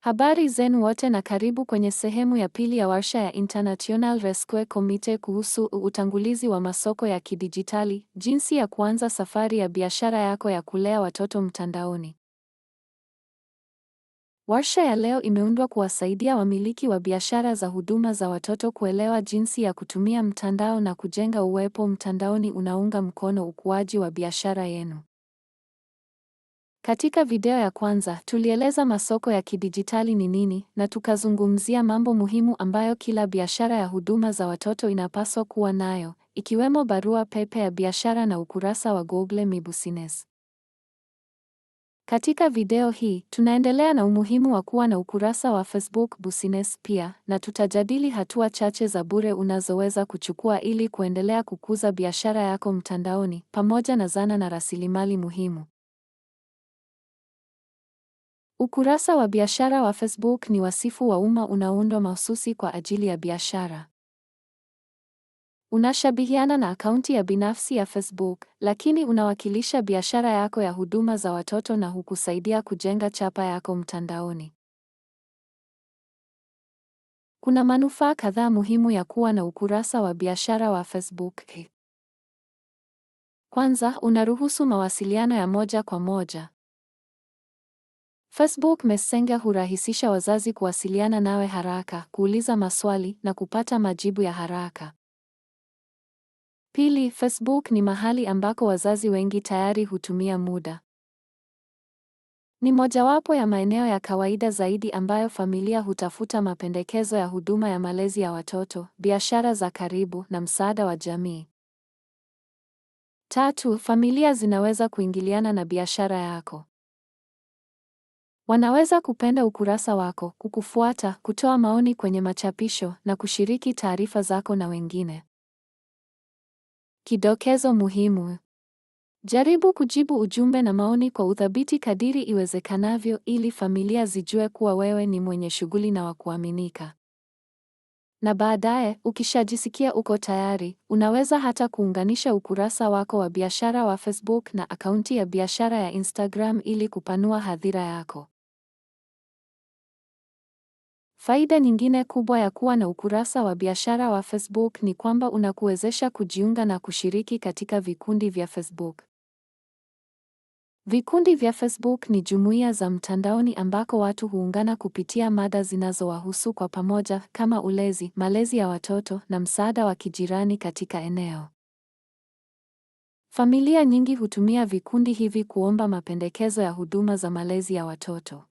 Habari zenu wote na karibu kwenye sehemu ya pili ya warsha ya International Rescue Committee kuhusu utangulizi wa masoko ya kidijitali, jinsi ya kuanza safari ya biashara yako ya kulea watoto mtandaoni. Warsha ya leo imeundwa kuwasaidia wamiliki wa biashara za huduma za watoto kuelewa jinsi ya kutumia mtandao na kujenga uwepo mtandaoni unaunga mkono ukuaji wa biashara yenu. Katika video ya kwanza, tulieleza masoko ya kidijitali ni nini na tukazungumzia mambo muhimu ambayo kila biashara ya huduma za watoto inapaswa kuwa nayo, ikiwemo barua pepe ya biashara na ukurasa wa Google My Business. Katika video hii, tunaendelea na umuhimu wa kuwa na ukurasa wa Facebook Business pia, na tutajadili hatua chache za bure unazoweza kuchukua ili kuendelea kukuza biashara yako mtandaoni, pamoja na zana na rasilimali muhimu. Ukurasa wa biashara wa Facebook ni wasifu wa umma unaoundwa mahususi kwa ajili ya biashara. Unashabihiana na akaunti ya binafsi ya Facebook, lakini unawakilisha biashara yako ya huduma za watoto na hukusaidia kujenga chapa yako mtandaoni. Kuna manufaa kadhaa muhimu ya kuwa na ukurasa wa biashara wa Facebook. Kwanza, unaruhusu mawasiliano ya moja kwa moja. Facebook Messenger hurahisisha wazazi kuwasiliana nawe haraka, kuuliza maswali na kupata majibu ya haraka. Pili, Facebook ni mahali ambako wazazi wengi tayari hutumia muda. Ni mojawapo ya maeneo ya kawaida zaidi ambayo familia hutafuta mapendekezo ya huduma ya malezi ya watoto, biashara za karibu na msaada wa jamii. Tatu, familia zinaweza kuingiliana na biashara yako. Wanaweza kupenda ukurasa wako, kukufuata, kutoa maoni kwenye machapisho na kushiriki taarifa zako na wengine. Kidokezo muhimu. Jaribu kujibu ujumbe na maoni kwa uthabiti kadiri iwezekanavyo ili familia zijue kuwa wewe ni mwenye shughuli na wa kuaminika. Na baadaye, ukishajisikia uko tayari, unaweza hata kuunganisha ukurasa wako wa biashara wa Facebook na akaunti ya biashara ya Instagram ili kupanua hadhira yako. Faida nyingine kubwa ya kuwa na ukurasa wa biashara wa Facebook ni kwamba unakuwezesha kujiunga na kushiriki katika vikundi vya Facebook. Vikundi vya Facebook ni jumuiya za mtandaoni ambako watu huungana kupitia mada zinazowahusu kwa pamoja kama ulezi, malezi ya watoto na msaada wa kijirani katika eneo. Familia nyingi hutumia vikundi hivi kuomba mapendekezo ya huduma za malezi ya watoto.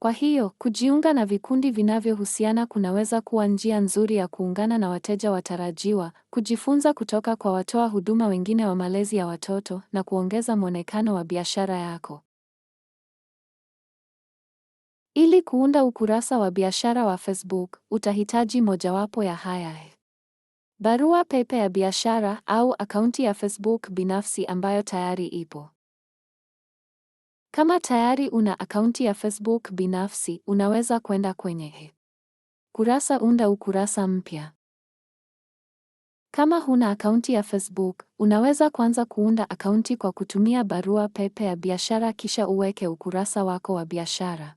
Kwa hiyo, kujiunga na vikundi vinavyohusiana kunaweza kuwa njia nzuri ya kuungana na wateja watarajiwa, kujifunza kutoka kwa watoa huduma wengine wa malezi ya watoto na kuongeza mwonekano wa biashara yako. Ili kuunda ukurasa wa biashara wa Facebook, utahitaji mojawapo ya haya: barua pepe ya biashara au akaunti ya Facebook binafsi ambayo tayari ipo. Kama tayari una akaunti ya Facebook binafsi, unaweza kwenda kwenye kurasa unda ukurasa mpya. Kama huna akaunti ya Facebook, unaweza kwanza kuunda akaunti kwa kutumia barua pepe ya biashara kisha uweke ukurasa wako wa biashara.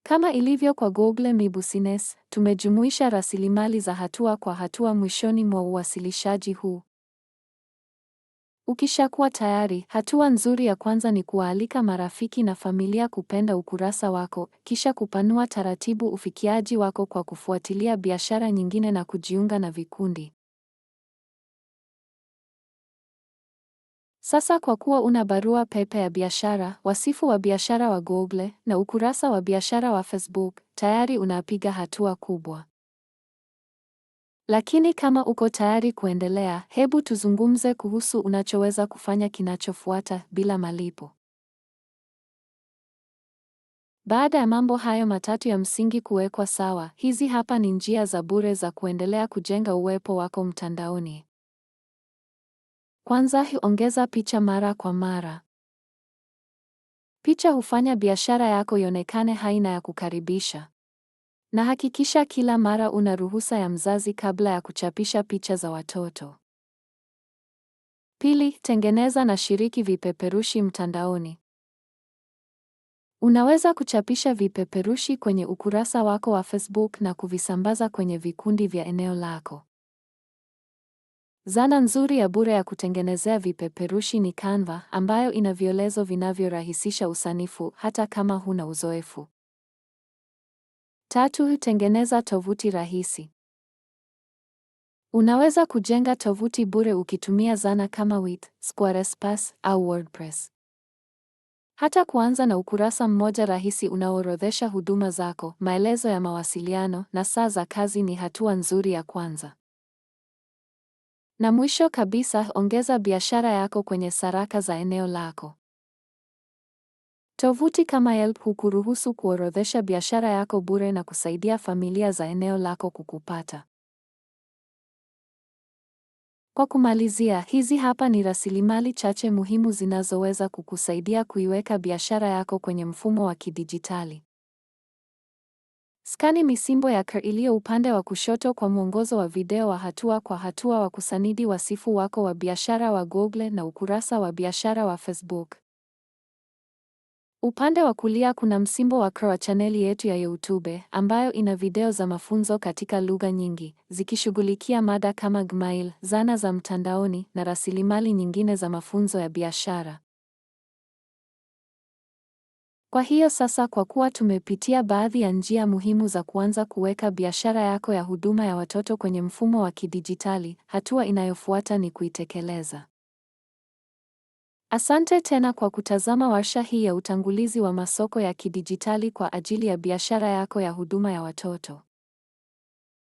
Kama ilivyo kwa Google My Business, tumejumuisha rasilimali za hatua kwa hatua mwishoni mwa uwasilishaji huu. Ukishakuwa tayari, hatua nzuri ya kwanza ni kuwaalika marafiki na familia kupenda ukurasa wako, kisha kupanua taratibu ufikiaji wako kwa kufuatilia biashara nyingine na kujiunga na vikundi. Sasa kwa kuwa una barua pepe ya biashara, wasifu wa biashara wa Google na ukurasa wa biashara wa Facebook, tayari unapiga hatua kubwa. Lakini kama uko tayari kuendelea, hebu tuzungumze kuhusu unachoweza kufanya kinachofuata bila malipo. Baada ya mambo hayo matatu ya msingi kuwekwa sawa, hizi hapa ni njia za bure za kuendelea kujenga uwepo wako mtandaoni. Kwanza, ongeza picha mara kwa mara. Picha hufanya biashara yako ionekane hai na ya kukaribisha. Na hakikisha kila mara una ruhusa ya mzazi kabla ya kuchapisha picha za watoto. Pili, tengeneza na shiriki vipeperushi mtandaoni. Unaweza kuchapisha vipeperushi kwenye ukurasa wako wa Facebook na kuvisambaza kwenye vikundi vya eneo lako. Zana nzuri ya bure ya kutengenezea vipeperushi ni Canva, ambayo ina violezo vinavyorahisisha usanifu hata kama huna uzoefu. 3. Tengeneza tovuti rahisi. Unaweza kujenga tovuti bure ukitumia zana kama Wix, Squarespace au WordPress. Hata kuanza na ukurasa mmoja rahisi unaoorodhesha huduma zako, maelezo ya mawasiliano na saa za kazi ni hatua nzuri ya kwanza. Na mwisho kabisa, ongeza biashara yako kwenye saraka za eneo lako. Tovuti kama Yelp hukuruhusu kuorodhesha biashara yako bure na kusaidia familia za eneo lako kukupata. Kwa kumalizia, hizi hapa ni rasilimali chache muhimu zinazoweza kukusaidia kuiweka biashara yako kwenye mfumo wa kidijitali. Skani misimbo ya QR iliyo upande wa kushoto kwa mwongozo wa video wa hatua kwa hatua wa kusanidi wasifu wako wa biashara wa Google na ukurasa wa biashara wa Facebook. Upande wa kulia kuna msimbo wa QR wa chaneli yetu ya YouTube ambayo ina video za mafunzo katika lugha nyingi, zikishughulikia mada kama Gmail, zana za mtandaoni na rasilimali nyingine za mafunzo ya biashara. Kwa hiyo sasa, kwa kuwa tumepitia baadhi ya njia muhimu za kuanza kuweka biashara yako ya huduma ya watoto kwenye mfumo wa kidijitali, hatua inayofuata ni kuitekeleza. Asante tena kwa kutazama warsha hii ya utangulizi wa masoko ya kidijitali kwa ajili ya biashara yako ya huduma ya watoto.